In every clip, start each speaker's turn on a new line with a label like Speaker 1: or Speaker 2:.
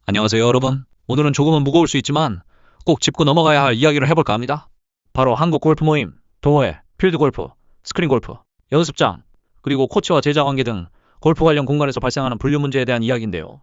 Speaker 1: 안녕하세요, 여러분. 오늘은 조금은 무거울 수 있지만 꼭 짚고 넘어가야 할 이야기를 해볼까 합니다. 바로 한국 골프 모임, 동호회, 필드 골프, 스크린 골프, 연습장, 그리고 코치와 제자 관계 등 골프 관련 공간에서 발생하는 불륜 문제에 대한 이야기인데요.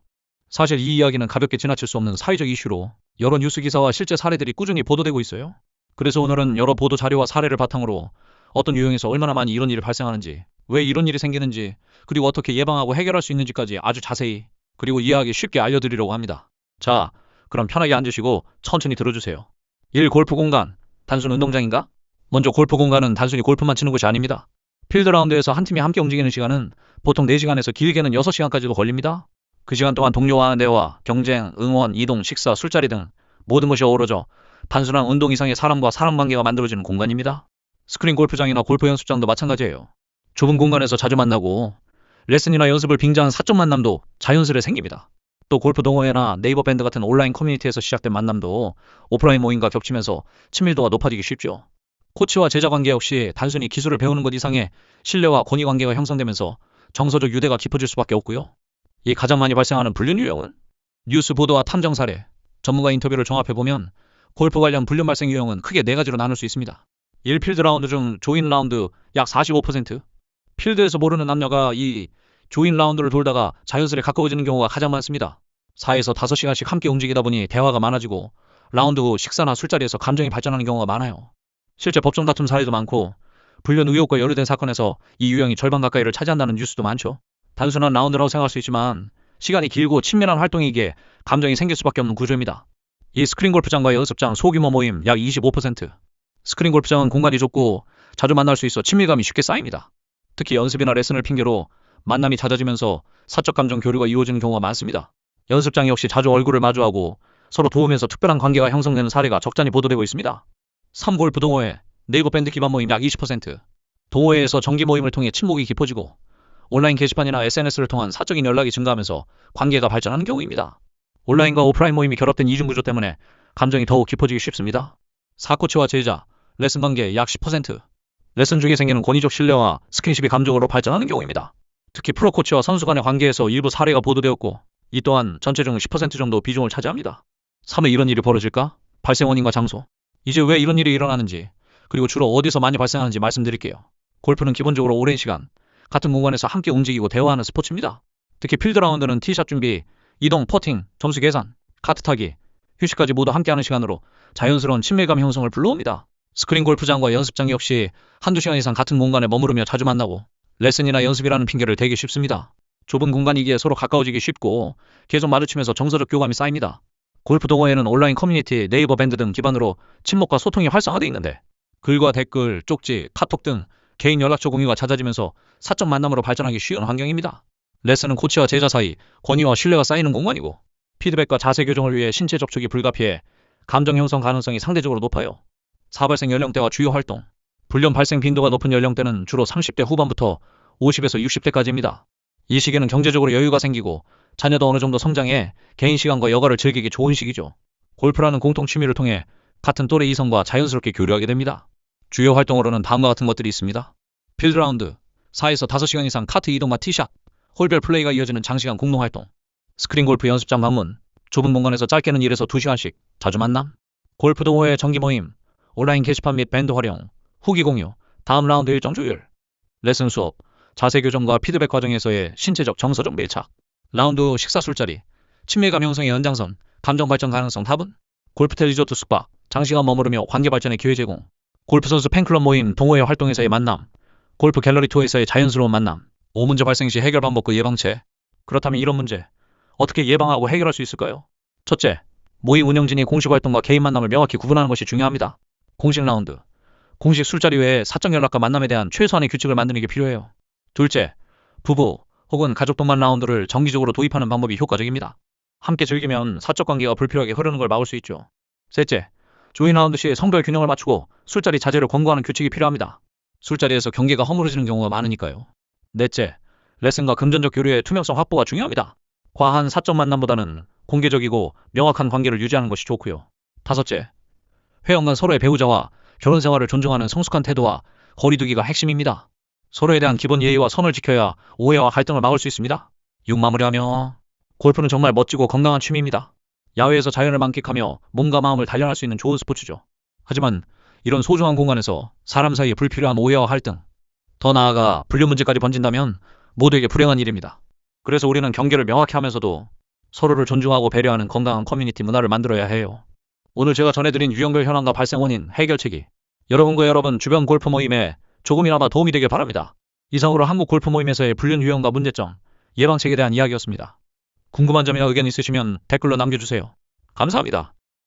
Speaker 1: 사실 이 이야기는 가볍게 지나칠 수 없는 사회적 이슈로 여러 뉴스 기사와 실제 사례들이 꾸준히 보도되고 있어요. 그래서 오늘은 여러 보도 자료와 사례를 바탕으로 어떤 유형에서 얼마나 많이 이런 일이 발생하는지, 왜 이런 일이 생기는지, 그리고 어떻게 예방하고 해결할 수 있는지까지 아주 자세히 그리고 이해하기 쉽게 알려드리려고 합니다. 자, 그럼 편하게 앉으시고 천천히 들어주세요. 1. 골프 공간. 단순 운동장인가? 먼저 골프 공간은 단순히 골프만 치는 곳이 아닙니다. 필드라운드에서 한 팀이 함께 움직이는 시간은 보통 4시간에서 길게는 6시간까지도 걸립니다. 그 시간 동안 동료와 대화, 경쟁, 응원, 이동, 식사, 술자리 등 모든 것이 어우러져 단순한 운동 이상의 사람과 사람 관계가 만들어지는 공간입니다. 스크린 골프장이나 골프 연습장도 마찬가지예요. 좁은 공간에서 자주 만나고 레슨이나 연습을 빙자한 사적 만남도 자연스레 생깁니다. 또 골프 동호회나 네이버 밴드 같은 온라인 커뮤니티에서 시작된 만남도 오프라인 모임과 겹치면서 친밀도가 높아지기 쉽죠. 코치와 제자 관계 역시 단순히 기술을 배우는 것 이상의 신뢰와 권위 관계가 형성되면서 정서적 유대가 깊어질 수밖에 없고요. 이 가장 많이 발생하는 불륜 유형은 뉴스 보도와 탐정 사례, 전문가 인터뷰를 종합해보면 골프 관련 불륜 발생 유형은 크게 4가지로 나눌 수 있습니다. 1. 필드 라운드 중 조인 라운드 약 45%. 필드에서 모르는 남녀가 이 조인 라운드를 돌다가 자연스레 가까워지는 경우가 가장 많습니다. 4에서 5시간씩 함께 움직이다 보니 대화가 많아지고 라운드 후 식사나 술자리에서 감정이 발전하는 경우가 많아요. 실제 법정 다툼 사례도 많고 불륜 의혹과 연루된 사건에서 이 유형이 절반 가까이를 차지한다는 뉴스도 많죠. 단순한 라운드라고 생각할 수 있지만 시간이 길고 친밀한 활동이기에 감정이 생길 수밖에 없는 구조입니다. 이 스크린 골프장과 연습장 소규모 모임 약 25%. 스크린 골프장은 공간이 좁고 자주 만날 수 있어 친밀감이 쉽게 쌓입니다. 특히 연습이나 레슨을 핑계로 만남이 잦아지면서 사적 감정 교류가 이루어지는 경우가 많습니다. 연습장 역시 자주 얼굴을 마주하고 서로 도우면서 특별한 관계가 형성되는 사례가 적잖이 보도되고 있습니다. 3. 골프 동호회, 네이버 밴드 기반 모임 약 20%. 동호회에서 정기 모임을 통해 친목이 깊어지고 온라인 게시판이나 SNS를 통한 사적인 연락이 증가하면서 관계가 발전하는 경우입니다. 온라인과 오프라인 모임이 결합된 이중구조 때문에 감정이 더욱 깊어지기 쉽습니다. 4. 코치와 제자, 레슨 관계 약 10%. 레슨 중에 생기는 권위적 신뢰와 스킨십이 감정으로 발전하는 경우입니다. 특히 프로 코치와 선수 간의 관계에서 일부 사례가 보도되었고 이 또한 전체 중 10% 정도 비중을 차지합니다. 3회 이런 일이 벌어질까? 발생 원인과 장소. 이제 왜 이런 일이 일어나는지 그리고 주로 어디서 많이 발생하는지 말씀드릴게요. 골프는 기본적으로 오랜 시간 같은 공간에서 함께 움직이고 대화하는 스포츠입니다. 특히 필드라운드는 티샷 준비, 이동, 퍼팅, 점수 계산, 카트 타기, 휴식까지 모두 함께하는 시간으로 자연스러운 친밀감 형성을 불러옵니다. 스크린 골프장과 연습장 역시 한두 시간 이상 같은 공간에 머무르며 자주 만나고 레슨이나 연습이라는 핑계를 대기 쉽습니다. 좁은 공간이기에 서로 가까워지기 쉽고 계속 마주치면서 정서적 교감이 쌓입니다. 골프 동호회는 온라인 커뮤니티, 네이버 밴드 등 기반으로 친목과 소통이 활성화되어 있는데 글과 댓글, 쪽지, 카톡 등 개인 연락처 공유가 잦아지면서 사적 만남으로 발전하기 쉬운 환경입니다. 레슨은 코치와 제자 사이 권위와 신뢰가 쌓이는 공간이고 피드백과 자세 교정을 위해 신체 접촉이 불가피해 감정 형성 가능성이 상대적으로 높아요. 4. 발생 연령대와 주요 활동. 불륜 발생 빈도가 높은 연령대는 주로 30대 후반부터 50에서 60대까지입니다. 이 시기는 경제적으로 여유가 생기고 자녀도 어느 정도 성장해 개인 시간과 여가를 즐기기 좋은 시기죠. 골프라는 공통 취미를 통해 같은 또래 이성과 자연스럽게 교류하게 됩니다. 주요 활동으로는 다음과 같은 것들이 있습니다. 필드라운드, 4에서 5시간 이상 카트 이동과 티샷, 홀별 플레이가 이어지는 장시간 공동활동, 스크린 골프 연습장 방문, 좁은 공간에서 짧게는 1에서 2시간씩 자주 만남, 골프 동호회 정기 모임, 온라인 게시판 및 밴드 활용, 후기 공유, 다음 라운드 일정 조율, 레슨 수업, 자세 교정과 피드백 과정에서의 신체적 정서적 밀착, 라운드 후 식사 술자리, 친밀감 형성의 연장선, 감정 발전 가능성 답은 골프텔 리조트 숙박, 장시간 머무르며 관계 발전의 기회 제공, 골프 선수 팬클럽 모임, 동호회 활동에서의 만남, 골프 갤러리 투어에서의 자연스러운 만남, 5. 문제 발생 시 해결 방법과 예방책. 그렇다면 이런 문제 어떻게 예방하고 해결할 수 있을까요? 첫째, 모임 운영진이 공식 활동과 개인 만남을 명확히 구분하는 것이 중요합니다. 공식 라운드, 공식 술자리 외에 사적 연락과 만남에 대한 최소한의 규칙을 만드는 게 필요해요. 둘째, 부부 혹은 가족 동반 라운드를 정기적으로 도입하는 방법이 효과적입니다. 함께 즐기면 사적 관계가 불필요하게 흐르는 걸 막을 수 있죠. 셋째, 조인 라운드 시 성별 균형을 맞추고 술자리 자제를 권고하는 규칙이 필요합니다. 술자리에서 경계가 허물어지는 경우가 많으니까요. 넷째, 레슨과 금전적 교류의 투명성 확보가 중요합니다. 과한 사적 만남보다는 공개적이고 명확한 관계를 유지하는 것이 좋고요. 다섯째, 회원간 서로의 배우자와 결혼 생활을 존중하는 성숙한 태도와 거리두기가 핵심입니다. 서로에 대한 기본 예의와 선을 지켜야 오해와 갈등을 막을 수 있습니다. 6. 마무리하며 골프는 정말 멋지고 건강한 취미입니다. 야외에서 자연을 만끽하며 몸과 마음을 단련할 수 있는 좋은 스포츠죠. 하지만 이런 소중한 공간에서 사람 사이에 불필요한 오해와 갈등, 더 나아가 불륜 문제까지 번진다면 모두에게 불행한 일입니다. 그래서 우리는 경계를 명확히 하면서도 서로를 존중하고 배려하는 건강한 커뮤니티 문화를 만들어야 해요. 오늘 제가 전해드린 유형별 현황과 발생 원인, 해결책이 여러분과 여러분 주변 골프 모임에 조금이나마 도움이 되길 바랍니다. 이상으로 한국 골프 모임에서의 불륜 유형과 문제점, 예방책에 대한 이야기였습니다. 궁금한 점이나 의견 있으시면 댓글로 남겨주세요. 감사합니다.